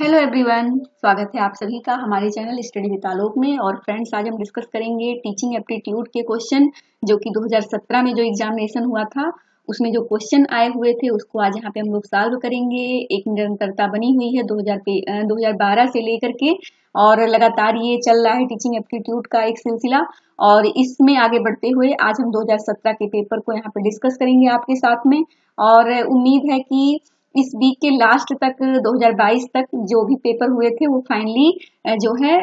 Hello everyone, स्वागत है आप सभी का हमारे चैनल स्टडी विद आलोक में। और फ्रेंड्स, आज हम डिस्कस करेंगे टीचिंग एप्टीट्यूड के क्वेश्चन जो कि 2017 में जो एग्जामिनेशन हुआ था उसमें जो क्वेश्चन आए हुए थे उसको आज यहाँ पे हम लोग सॉल्व करेंगे। एक निरंतरता बनी हुई है 2012 से लेकर के, और लगातार ये चल रहा है टीचिंग एप्टीट्यूड का एक सिलसिला। और इसमें आगे बढ़ते हुए आज हम 2017 के पेपर को यहाँ पे डिस्कस करेंगे आपके साथ में। और उम्मीद है कि इस वीक के लास्ट तक 2022 तक जो भी पेपर हुए थे वो फाइनली जो है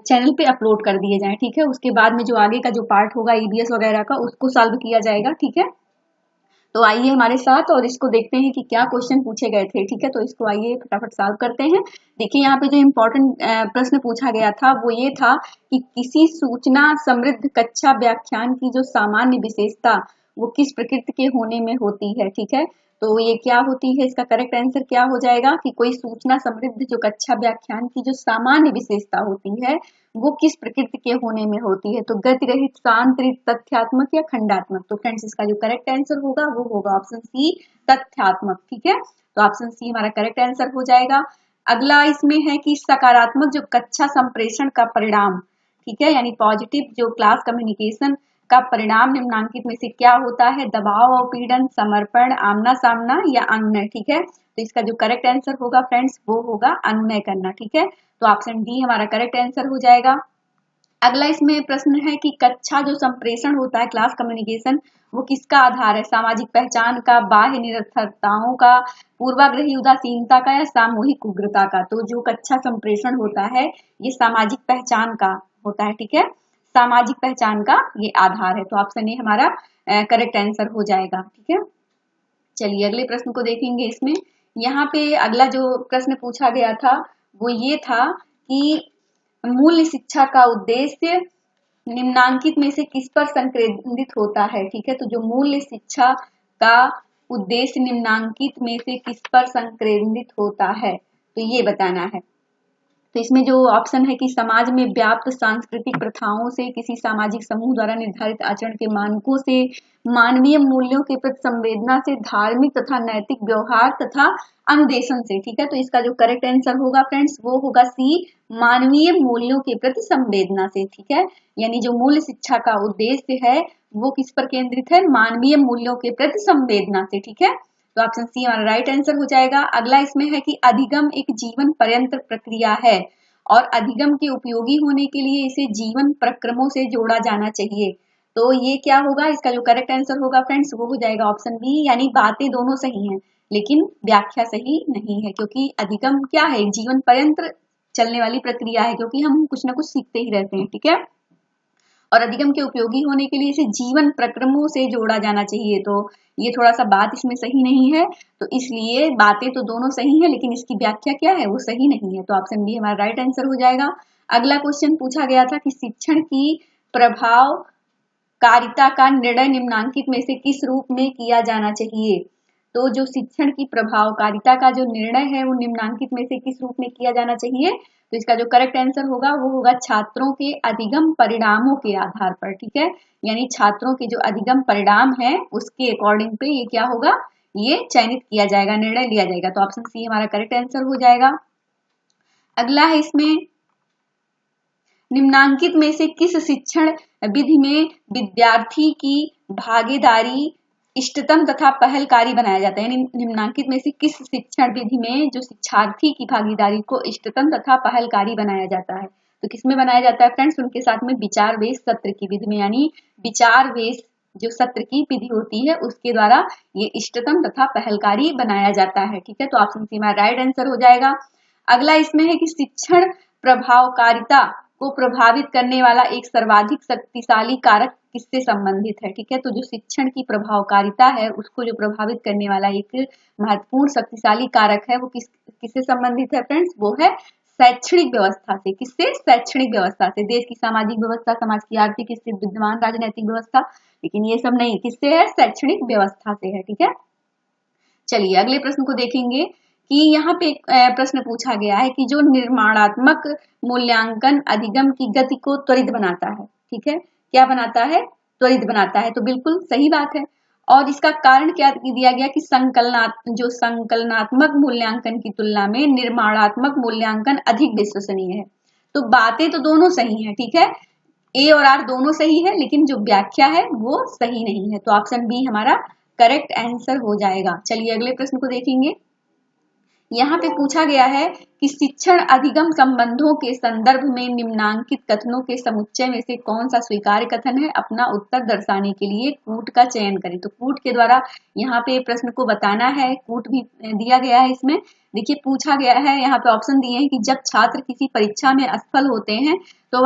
चैनल पे अपलोड कर दिए जाएं। ठीक है, उसके बाद में जो आगे का जो पार्ट होगा ईबीएस वगैरह का उसको सॉल्व किया जाएगा। ठीक है, तो आइए हमारे साथ और इसको देखते हैं कि क्या क्वेश्चन पूछे गए थे। ठीक है, तो इसको आइए फटाफट सॉल्व करते हैं। देखिए, यहाँ पे जो इम्पोर्टेंट प्रश्न पूछा गया था वो ये था कि किसी सूचना समृद्ध कक्षा व्याख्यान की जो सामान्य विशेषता वो किस प्रकृति के होने में होती है। ठीक है, तो ये क्या होती है, इसका करेक्ट आंसर क्या हो जाएगा कि कोई सूचना समृद्ध जो कक्षा व्याख्यान की जो सामान्य विशेषता होती है वो किस प्रकृति के होने में होती है। तो गति रहित, शांत रहित, तथ्यात्मक या खंडात्मक। तो फ्रेंड्स, इसका जो करेक्ट आंसर होगा वो होगा ऑप्शन सी, तथ्यात्मक। ठीक है, तो ऑप्शन सी हमारा करेक्ट आंसर हो जाएगा। अगला इसमें है कि सकारात्मक जो कक्षा संप्रेषण का परिणाम, ठीक है, यानी पॉजिटिव जो क्लास कम्युनिकेशन का परिणाम निम्नांकित में से क्या होता है। दबाव और पीड़न, समर्पण, आमना सामना या अनुनय। ठीक है, तो इसका जो करेक्ट आंसर होगा फ्रेंड्स वो होगा अनुनय करना। ठीक है, तो ऑप्शन डी हमारा करेक्ट आंसर हो जाएगा। अगला इसमें प्रश्न है कि कक्षा जो संप्रेषण होता है, क्लास कम्युनिकेशन, वो किसका आधार है। सामाजिक पहचान का, बाह्य निरर्थकताओं का, पूर्वाग्रही उदासीनता का या सामूहिक उग्रता का। तो जो कक्षा संप्रेषण होता है ये सामाजिक पहचान का होता है। ठीक है, सामाजिक पहचान का ये आधार है। तो ऑप्शन ए हमारा करेक्ट आंसर हो जाएगा। ठीक है, चलिए अगले प्रश्न को देखेंगे। इसमें यहाँ पे अगला जो प्रश्न पूछा गया था वो ये था कि मूल्य शिक्षा का उद्देश्य निम्नांकित में से किस पर संकेंद्रित होता है। ठीक है, तो जो मूल्य शिक्षा का उद्देश्य निम्नांकित में से किस पर संकेंद्रित होता है तो ये बताना है। तो इसमें जो ऑप्शन है कि समाज में व्याप्त सांस्कृतिक प्रथाओं से, किसी सामाजिक समूह द्वारा निर्धारित आचरण के मानकों से, मानवीय मूल्यों के प्रति संवेदना से, धार्मिक तथा नैतिक व्यवहार तथा अनुदेशन से। ठीक है, तो इसका जो करेक्ट आंसर होगा फ्रेंड्स वो होगा सी, मानवीय मूल्यों के प्रति संवेदना से। ठीक है, यानी जो मूल्य शिक्षा का उद्देश्य है वो किस पर केंद्रित है, मानवीय मूल्यों के प्रति संवेदना से। ठीक है, तो ऑप्शन सी हमारा राइट आंसर हो जाएगा। अगला इसमें है कि अधिगम एक जीवन पर्यंत प्रक्रिया है और अधिगम के उपयोगी होने के लिए इसे जीवन प्रक्रमों से जोड़ा जाना चाहिए। तो ये क्या होगा, इसका जो करेक्ट आंसर होगा फ्रेंड्स वो हो जाएगा ऑप्शन बी, यानी बातें दोनों सही हैं लेकिन व्याख्या सही नहीं है, क्योंकि अधिगम क्या है, जीवन पर्यंत चलने वाली प्रक्रिया है, क्योंकि हम कुछ ना कुछ सीखते ही रहते हैं। ठीक है, और अधिगम के उपयोगी होने के लिए इसे जीवन प्रक्रमों से जोड़ा जाना चाहिए। तो ये थोड़ा सा बात इसमें सही नहीं है, तो इसलिए बातें तो दोनों सही है लेकिन इसकी व्याख्या क्या है वो सही नहीं है। तो ऑप्शन बी हमारा राइट आंसर हो जाएगा। अगला क्वेश्चन पूछा गया था कि शिक्षण की प्रभावकारिता का निर्णय निम्नांकित में से किस रूप में किया जाना चाहिए। तो जो शिक्षण की प्रभावकारिता का जो निर्णय है वो निम्नांकित में से किस रूप में किया जाना चाहिए। तो इसका जो करेक्ट आंसर होगा वो होगा छात्रों के अधिगम परिणामों के आधार पर। ठीक है, यानी छात्रों के जो अधिगम परिणाम है उसके अकॉर्डिंग पे ये क्या होगा, ये चयनित किया जाएगा, निर्णय लिया जाएगा। तो ऑप्शन सी हमारा करेक्ट आंसर हो जाएगा। अगला है इसमें निम्नांकित में से किस शिक्षण विधि में विद्यार्थी की भागीदारी इष्टतम तथा पहलकारी बनाया जाता है। यानी निम्नांकित में से किस शिक्षण विधि में जो शिक्षार्थी की भागीदारी को इष्टतम तथा पहलकारी बनाया जाता है। तो किसमें बनाया जाता है फ्रेंड्स, उनके साथ में विचार वेश सत्र की विधि में, यानी विचार वेश जो सत्र की विधि होती है उसके द्वारा ये इष्टतम तथा पहलकारी बनाया जाता है। ठीक है, तो ऑप्शन सी हमारा राइट आंसर हो जाएगा। अगला इसमें है कि शिक्षण प्रभावकारिता को प्रभावित करने वाला एक सर्वाधिक शक्तिशाली कारक किससे संबंधित है। ठीक है, तो जो शिक्षण की प्रभावकारिता है उसको जो प्रभावित करने वाला एक महत्वपूर्ण शक्तिशाली कारक है वो किससे संबंधित है फ्रेंड्स, वो है शैक्षणिक व्यवस्था से। किससे, शैक्षणिक व्यवस्था से। देश की सामाजिक व्यवस्था, समाज की आर्थिक स्थिति, विद्यमान राजनीतिक व्यवस्था, लेकिन ये सब नहीं, किससे है, शैक्षणिक व्यवस्था से है। ठीक है, चलिए अगले प्रश्न को देखेंगे कि यहाँ पे प्रश्न पूछा गया है कि जो निर्माणात्मक मूल्यांकन अधिगम की गति को त्वरित बनाता है। ठीक है, क्या बनाता है, त्वरित बनाता है। तो बिल्कुल सही बात है। और इसका कारण क्या दिया गया कि संकलनात्मक मूल्यांकन की तुलना में निर्माणात्मक मूल्यांकन अधिक विश्वसनीय है। तो बातें तो दोनों सही है, ठीक है, ए और आर दोनों सही है, लेकिन जो व्याख्या है वो सही नहीं है। तो ऑप्शन बी हमारा करेक्ट आंसर हो जाएगा। चलिए अगले प्रश्न को देखेंगे। यहाँ पे पूछा गया है कि शिक्षण अधिगम संबंधों के संदर्भ में निम्नांकित कथनों के समुच्चय में से कौन सा स्वीकार्य कथन है, अपना उत्तर दर्शाने के लिए कूट का चयन करें। तो कूट के द्वारा यहाँ पे प्रश्न को बताना है, कूट भी दिया गया है इसमें। देखिए पूछा गया है, यहाँ पे ऑप्शन दिए हैं कि जब छात्र किसी परीक्षा में असफल होते हैं तो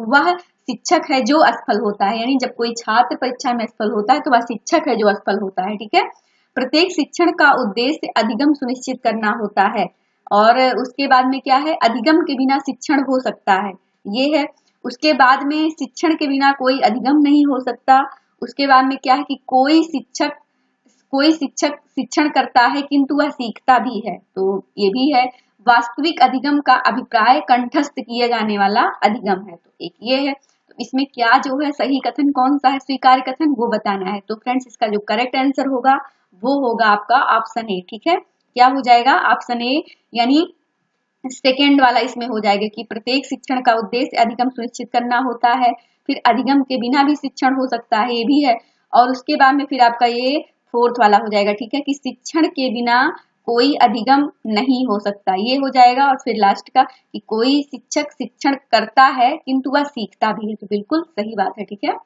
वह शिक्षक है जो असफल होता है, यानी जब कोई छात्र परीक्षा में असफल होता है तो वह शिक्षक है जो असफल होता है, ठीक है। प्रत्येक शिक्षण का उद्देश्य अधिगम सुनिश्चित करना होता है, और उसके बाद में क्या है, अधिगम के बिना शिक्षण हो सकता है, ये है। उसके बाद में शिक्षण के बिना कोई अधिगम नहीं हो सकता। उसके बाद में क्या है कि कोई शिक्षक शिक्षण करता है किंतु वह सीखता भी है, तो ये भी है। वास्तविक अधिगम का अभिप्राय कंठस्थ किए जाने वाला अधिगम है, तो एक ये है। तो इसमें क्या जो है सही कथन कौन सा है, स्वीकार्य कथन, वो बताना है। तो फ्रेंड्स इसका जो करेक्ट आंसर होगा वो होगा आपका ऑप्शन ए, ठीक है। क्या हो जाएगा, ऑप्शन ए, यानी सेकेंड वाला इसमें हो जाएगा कि प्रत्येक शिक्षण का उद्देश्य अधिगम सुनिश्चित करना होता है, फिर अधिगम के बिना भी शिक्षण हो सकता है, ये भी है। और उसके बाद में फिर आपका ये फोर्थ वाला हो जाएगा, ठीक है, कि शिक्षण के बिना कोई अधिगम नहीं हो सकता, ये हो जाएगा। और फिर लास्ट का कि कोई शिक्षक शिक्षण करता है किंतु वह सीखता भी है, तो बिल्कुल सही बात है, ठीक है,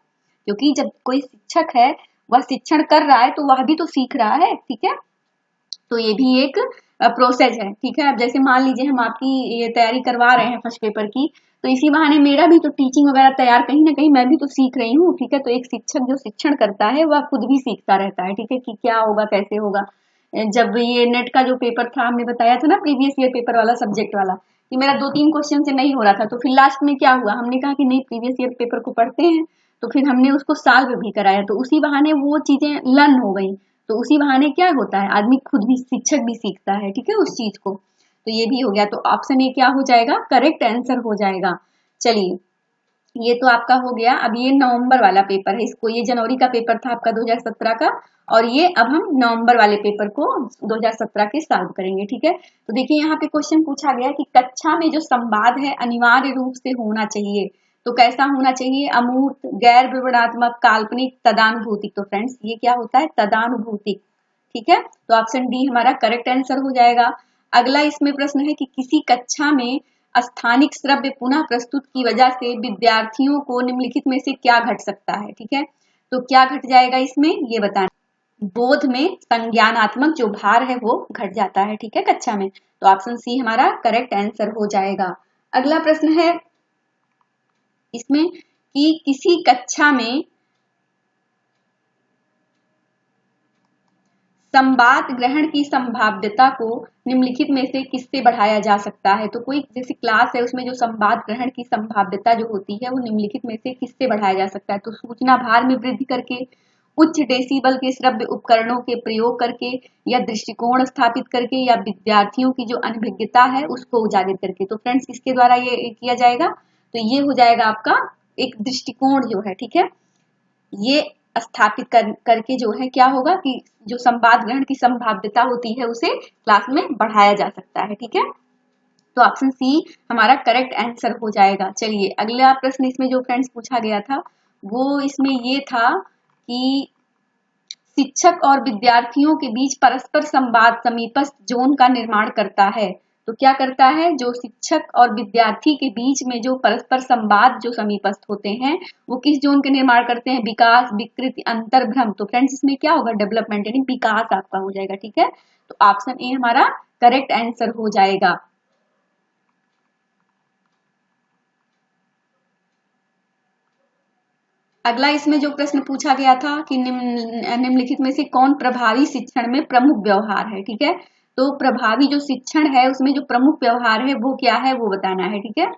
क्योंकि जब कोई शिक्षक है वह शिक्षण कर रहा है तो वह भी तो सीख रहा है, ठीक है। तो ये भी एक प्रोसेस है, ठीक है। अब जैसे मान लीजिए हम आपकी ये तैयारी करवा रहे हैं फर्स्ट पेपर की, तो इसी बहाने मेरा भी तो टीचिंग वगैरह तैयार कहीं ना कहीं मैं भी तो सीख रही हूँ, ठीक है। तो एक शिक्षक जो शिक्षण करता है वह खुद भी सीखता रहता है, ठीक है, कि क्या होगा कैसे होगा। जब ये नेट का जो पेपर था, हमने बताया था ना प्रीवियस ईयर पेपर वाला सब्जेक्ट वाला, कि मेरा 2-3 क्वेश्चन से नहीं हो रहा था, तो फिर लास्ट में क्या हुआ, हमने कहा कि नहीं प्रीवियस ईयर पेपर को पढ़ते हैं, तो फिर हमने उसको सॉल्व भी कराया, तो उसी बहाने वो चीजें लर्न हो गई। तो उसी बहाने क्या होता है, आदमी खुद भी, शिक्षक भी सीखता है, ठीक है, उस चीज को। तो ये भी हो गया, तो ऑप्शन ए क्या हो जाएगा, करेक्ट आंसर हो जाएगा। चलिए ये तो आपका हो गया। अब ये नवंबर वाला पेपर है, इसको, ये जनवरी का पेपर था आपका 2017 का, और ये अब हम नवंबर वाले पेपर को 2017 के सॉल्व करेंगे, ठीक है। तो देखिए यहाँ पे क्वेश्चन पूछा गया कि कक्षा में जो संवाद है अनिवार्य रूप से होना चाहिए, तो कैसा होना चाहिए, अमूर्त, गैर विवरणात्मक, काल्पनिक, तदानुभूतिक। तो फ्रेंड्स ये क्या होता है, तदानुभूतिक, ठीक है। तो ऑप्शन डी हमारा करेक्ट आंसर हो जाएगा। अगला इसमें प्रश्न है कि किसी कक्षा में स्थानिक श्रव्य पुनः प्रस्तुत की वजह से विद्यार्थियों को निम्नलिखित में से क्या घट सकता है, ठीक है। तो क्या घट जाएगा इसमें, ये बताना। बोध में संज्ञानात्मक जो भार है वो घट जाता है, ठीक है, कक्षा में। तो ऑप्शन सी हमारा करेक्ट आंसर हो जाएगा। अगला प्रश्न है इसमें कि किसी कक्षा में संवाद ग्रहण की संभाव्यता को निम्नलिखित में से किससे बढ़ाया जा सकता है। तो कोई जैसे क्लास है उसमें जो संवाद ग्रहण की संभाव्यता जो होती है वो निम्नलिखित में से किससे बढ़ाया जा सकता है। तो सूचना भार में वृद्धि करके, उच्च डेसिबल के श्रव्य उपकरणों के प्रयोग करके, या दृष्टिकोण स्थापित करके, या विद्यार्थियों की जो अनभिज्ञता है उसको उजागर करके। तो फ्रेंड्स किसके द्वारा ये किया जाएगा, तो ये हो जाएगा आपका एक दृष्टिकोण जो है, ठीक है, ये स्थापित करके जो है क्या होगा कि जो संवाद ग्रहण की संभाव्यता होती है उसे क्लास में बढ़ाया जा सकता है, ठीक है। तो ऑप्शन सी हमारा करेक्ट आंसर हो जाएगा। चलिए अगला प्रश्न इसमें जो फ्रेंड्स पूछा गया था वो इसमें ये था कि शिक्षक और विद्यार्थियों के बीच परस्पर संवाद समीपस्थ जोन का निर्माण करता है। तो क्या करता है, जो शिक्षक और विद्यार्थी के बीच में जो परस्पर संवाद जो समीपस्थ होते हैं वो किस जोन के निर्माण करते हैं, विकास, विकृति, अंतर्भ्रम। तो फ्रेंड्स इसमें क्या होगा, डेवलपमेंट, यानी विकास आपका हो जाएगा, ठीक है। तो ऑप्शन ए हमारा करेक्ट आंसर हो जाएगा। अगला इसमें जो प्रश्न पूछा गया था कि निम्नलिखित में से कौन प्रभावी शिक्षण में प्रमुख व्यवहार है, ठीक है। तो प्रभावी जो शिक्षण है उसमें जो प्रमुख व्यवहार है वो क्या है वो बताना है, ठीक है।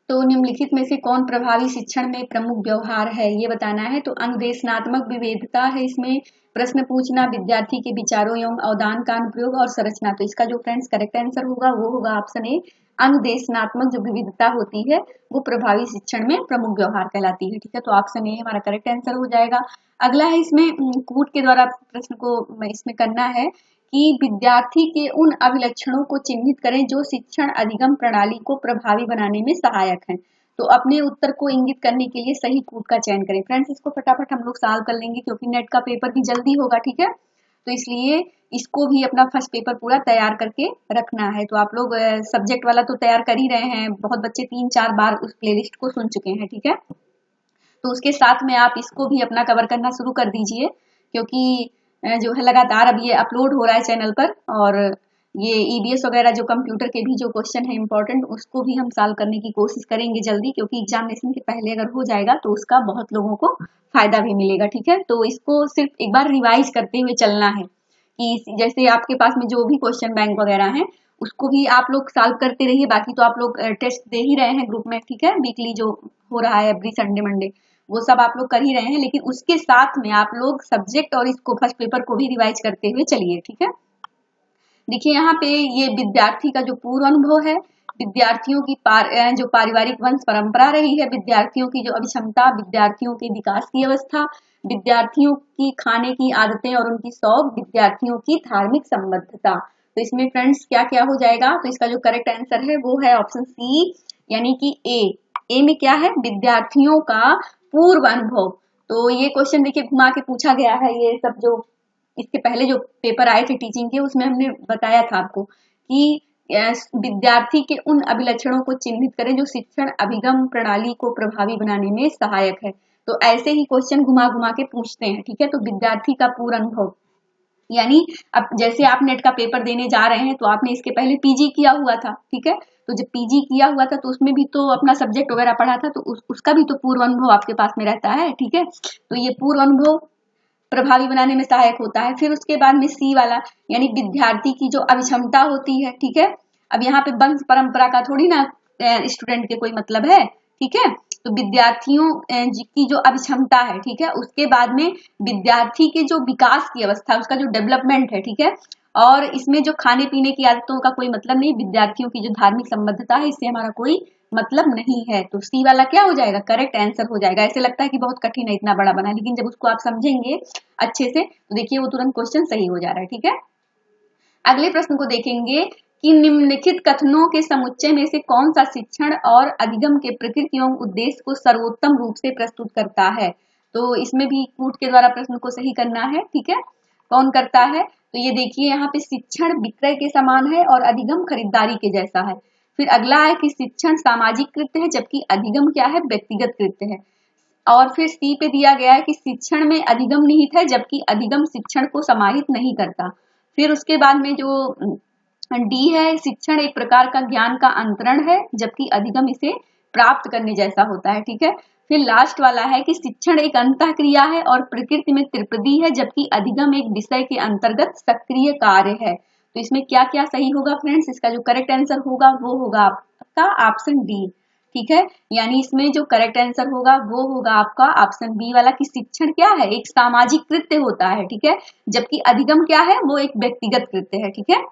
तो निम्नलिखित में से कौन प्रभावी शिक्षण में प्रमुख व्यवहार है ये बताना है। तो अनुदेशनात्मक विविधता है इसमें, प्रश्न पूछना, विद्यार्थी के विचारों एवं अवदान का अनुप्रयोग और संरचना। तो इसका जो फ्रेंड्स करेक्ट आंसर होगा वो होगा ऑप्शन ए, अनुदेशनात्मक जो विविधता होती है वो प्रभावी शिक्षण में प्रमुख व्यवहार कहलाती है। ठीक है, तो ऑप्शन ए हमारा करेक्ट आंसर हो जाएगा। अगला है इसमें कूट के द्वारा प्रश्न को इसमें करना है कि विद्यार्थी के उन अभिलक्षणों को चिन्हित करें जो शिक्षण अधिगम प्रणाली को प्रभावी बनाने में सहायक हैं। तो अपने उत्तर को इंगित करने के लिए सही कूट का चयन करें। फ्रेंड्स इसको फटाफट हम लोग सॉल्व कर लेंगे क्योंकि नेट का पेपर भी जल्दी होगा। ठीक है, तो इसलिए इसको भी अपना फर्स्ट पेपर पूरा तैयार करके रखना है। तो आप लोग सब्जेक्ट वाला तो तैयार कर ही रहे हैं, बहुत बच्चे 3-4 बार उस प्लेलिस्ट को सुन चुके हैं। ठीक है, तो उसके साथ में आप इसको भी अपना कवर करना शुरू कर दीजिए क्योंकि जो है लगातार अब ये अपलोड हो रहा है चैनल पर, और ये ईबीएस वगैरह जो कंप्यूटर के भी जो क्वेश्चन है इंपॉर्टेंट उसको भी हम सॉल्व करने की कोशिश करेंगे जल्दी, क्योंकि एग्जामिनेशन के पहले अगर हो जाएगा तो उसका बहुत लोगों को फायदा भी मिलेगा। ठीक है, तो इसको सिर्फ एक बार रिवाइज करते हुए चलना है कि जैसे आपके पास में जो भी क्वेश्चन बैंक वगैरह है उसको भी आप लोग सॉल्व करते रहिए। बाकी तो आप लोग टेस्ट दे ही रहे हैं ग्रुप में। ठीक है, वीकली जो हो रहा है एवरी संडे मंडे वो सब आप लोग कर ही रहे हैं, लेकिन उसके साथ में आप लोग सब्जेक्ट और इसको फर्स्ट पेपर को भी रिवाइज करते हुए चलिए। ठीक है, देखिए यहाँ पे ये विद्यार्थी का जो पूर्व अनुभव है, विद्यार्थियों की जो पारिवारिक वंश परंपरा रही है, विद्यार्थियों की जो अभिक्षमता, विद्यार्थियों के विकास की अवस्था, विद्यार्थियों की खाने की आदतें और उनकी शौक, विद्यार्थियों की धार्मिक संबद्धता। तो इसमें फ्रेंड्स क्या क्या हो जाएगा, तो इसका जो करेक्ट आंसर है वो है ऑप्शन सी यानी कि ए में क्या है, विद्यार्थियों का पूर्व अनुभव। तो ये क्वेश्चन देखिए घुमा के पूछा गया है, ये सब जो इसके पहले जो पेपर आए थे टीचिंग के उसमें हमने बताया था आपको कि विद्यार्थी के उन अभिलक्षणों को चिन्हित करें जो शिक्षण अभिगम प्रणाली को प्रभावी बनाने में सहायक है। तो ऐसे ही क्वेश्चन घुमा घुमा के पूछते हैं। ठीक है, तो विद्यार्थी का पूर्व अनुभव यानी अब जैसे आप नेट का पेपर देने जा रहे हैं तो आपने इसके पहले पीजी किया हुआ था। ठीक है, तो जब पीजी किया हुआ था तो उसमें भी तो अपना सब्जेक्ट वगैरह पढ़ा था, तो उसका भी तो पूर्व अनुभव आपके पास में रहता है। ठीक है, तो ये पूर्व अनुभव प्रभावी बनाने में सहायक होता है। फिर उसके बाद में सी वाला यानी विद्यार्थी की जो अभिक्षमता होती है। ठीक है, अब यहाँ पे वंश परंपरा का थोड़ी ना स्टूडेंट के कोई मतलब है। ठीक है, तो विद्यार्थियों की जो अभिक्षमता है, ठीक है, उसके बाद में विद्यार्थी के जो विकास की अवस्था, उसका जो डेवलपमेंट है। ठीक है, और इसमें जो खाने पीने की आदतों का कोई मतलब नहीं, विद्यार्थियों की जो धार्मिक संबद्धता है इससे हमारा कोई मतलब नहीं है। तो सी वाला क्या हो जाएगा, करेक्ट आंसर हो जाएगा। ऐसे लगता है कि बहुत कठिन है, इतना बड़ा बना, लेकिन जब उसको आप समझेंगे अच्छे से तो देखिए वो तुरंत क्वेश्चन सही हो जा रहा है। ठीक है, अगले प्रश्न को देखेंगे कि निम्नलिखित कथनों के समुच्चय में से कौन सा शिक्षण और अधिगम के प्रकृति एवं उद्देश्य को सर्वोत्तम रूप से प्रस्तुत करता है। तो इसमें भी कूट के द्वारा प्रश्न को सही करना है। ठीक है, कौन करता है, तो ये देखिए यहाँ पे शिक्षण विक्रय के समान है और अधिगम खरीदारी के जैसा है। फिर अगला है कि शिक्षण सामाजिक कृत्य है जबकि अधिगम क्या है, व्यक्तिगत कृत्य है। और फिर सी पे दिया गया है कि शिक्षण में अधिगम निहित है जबकि अधिगम शिक्षण को समाहित नहीं करता। फिर उसके बाद में जो डी है, शिक्षण एक प्रकार का ज्ञान का अंतरण है जबकि अधिगम इसे प्राप्त करने जैसा होता है। ठीक है, फिर लास्ट वाला है कि शिक्षण एक अंतः क्रिया है और प्रकृति में त्रिपदी है जबकि अधिगम एक विषय के अंतर्गत सक्रिय कार्य है। तो इसमें क्या क्या सही होगा फ्रेंड्स, इसका जो करेक्ट आंसर होगा वो होगा आपका ऑप्शन डी। ठीक है, यानी इसमें जो करेक्ट आंसर होगा वो होगा आपका ऑप्शन बी वाला कि शिक्षण क्या है, एक सामाजिक कृत्य होता है। ठीक है, जबकि अधिगम क्या है, वो एक व्यक्तिगत कृत्य है। ठीक है,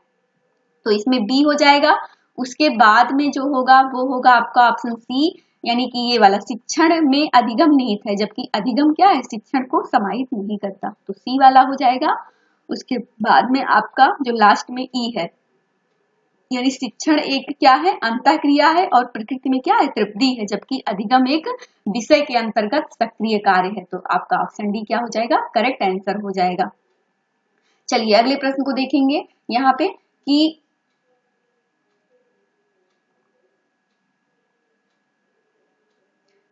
तो इसमें बी हो जाएगा। उसके बाद में जो होगा वो होगा आपका ऑप्शन सी यानी कि ये वाला, शिक्षण में अधिगम निहित है जबकि अधिगम क्या है, शिक्षण को समाहित नहीं करता। तो सी वाला हो जाएगा। उसके बाद में आपका जो लास्ट में ई है यानी शिक्षण एक क्या है, अंतः क्रिया है और प्रकृति में क्या है, त्रिपदी है जबकि अधिगम एक विषय के अंतर्गत सक्रिय कार्य है। तो आपका ऑप्शन डी क्या हो जाएगा, करेक्ट आंसर हो जाएगा। चलिए अगले प्रश्न को देखेंगे यहाँ पे कि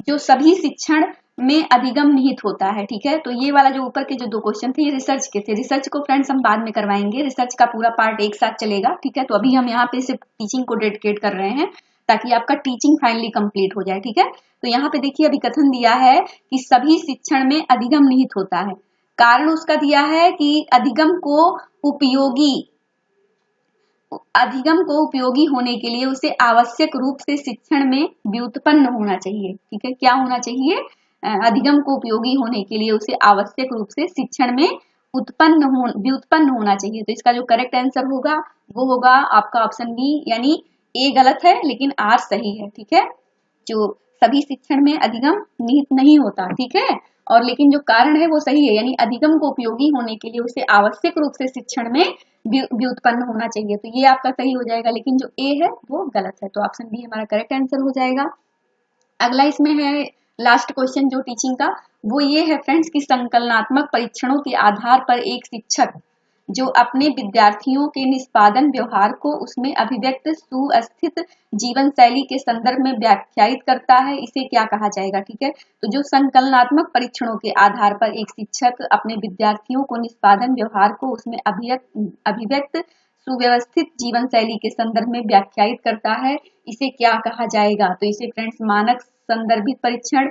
जो सभी शिक्षण में अधिगम निहित होता है। ठीक है, तो ये वाला जो ऊपर के जो दो क्वेश्चन थे ये रिसर्च के थे। रिसर्च को फ्रेंड्स हम बाद में करवाएंगे, रिसर्च का पूरा पार्ट एक साथ चलेगा। ठीक है, तो अभी हम यहाँ पे सिर्फ टीचिंग को डेडिकेट कर रहे हैं ताकि आपका टीचिंग फाइनली कंप्लीट हो जाए। ठीक है, तो यहाँ पे देखिए अभी कथन दिया है कि सभी शिक्षण में अधिगम निहित होता है। कारण उसका दिया है कि अधिगम को उपयोगी अधिगम को उपयोगी होने के लिए उसे आवश्यक रूप से शिक्षण में व्युत्पन्न होना चाहिए। ठीक है, क्या होना चाहिए? अधिगम को उपयोगी होने के लिए उसे आवश्यक रूप से शिक्षण में व्युत्पन्न होना चाहिए। तो इसका जो करेक्ट आंसर होगा वो होगा आपका ऑप्शन बी, यानी ए गलत है लेकिन आर सही है। ठीक है, जो सभी शिक्षण में अधिगम निहित नहीं होता। ठीक है, और लेकिन जो कारण है वो सही है, यानी अधिगम को उपयोगी होने के लिए उसे आवश्यक रूप से शिक्षण में व्युत्पन्न होना चाहिए। तो ये आपका सही हो जाएगा, लेकिन जो ए है वो गलत है। तो ऑप्शन बी हमारा करेक्ट आंसर हो जाएगा। अगला इसमें है लास्ट क्वेश्चन जो टीचिंग का, वो ये है फ्रेंड्स कि संकलनात्मक परीक्षणों के आधार पर एक शिक्षक जो अपने विद्यार्थियों के निष्पादन व्यवहार को उसमें अभिव्यक्त सुस्थित जीवन शैली के संदर्भ में व्याख्यायित करता है, इसे क्या कहा जाएगा? ठीक है, तो जो संकलनात्मक परीक्षणों के आधार पर एक शिक्षक अपने विद्यार्थियों को निष्पादन व्यवहार को उसमें अभिव्यक्त सुव्यवस्थित जीवन शैली के संदर्भ में व्याख्यायित करता है, इसे क्या कहा जाएगा? तो इसे फ्रेंड्स मानक संदर्भित परीक्षण,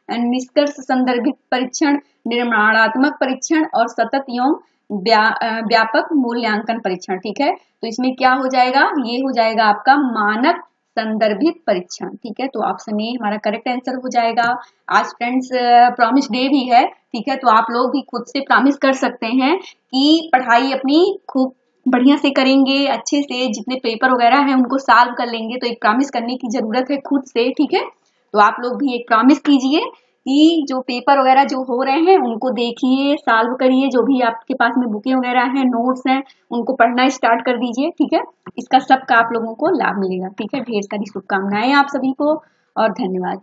निष्कर्ष संदर्भित परीक्षण, निर्माणात्मक परीक्षण और सतत एवं व्यापक मूल्यांकन परीक्षण। ठीक है, तो इसमें क्या हो जाएगा? ये हो जाएगा आपका मानक संदर्भित परीक्षण। ठीक है, तो ऑप्शन ए हमारा करेक्ट आंसर हो जाएगा। आज फ्रेंड्स प्रॉमिस डे भी है। ठीक है, तो आप लोग भी खुद से प्रॉमिस कर सकते हैं कि पढ़ाई अपनी खूब बढ़िया से करेंगे, अच्छे से जितने पेपर वगैरह हैं उनको सॉल्व कर लेंगे। तो एक प्रॉमिस करने की जरूरत है खुद से। ठीक है, तो आप लोग भी एक प्रॉमिस कीजिए कि जो पेपर वगैरह जो हो रहे हैं उनको देखिए, सॉल्व करिए, जो भी आपके पास में बुकें वगैरह हैं, नोट्स हैं, उनको पढ़ना स्टार्ट कर दीजिए। ठीक है, इसका सबका आप लोगों को लाभ मिलेगा। ठीक है, ढेर सारी शुभकामनाएं आप सभी को और धन्यवाद।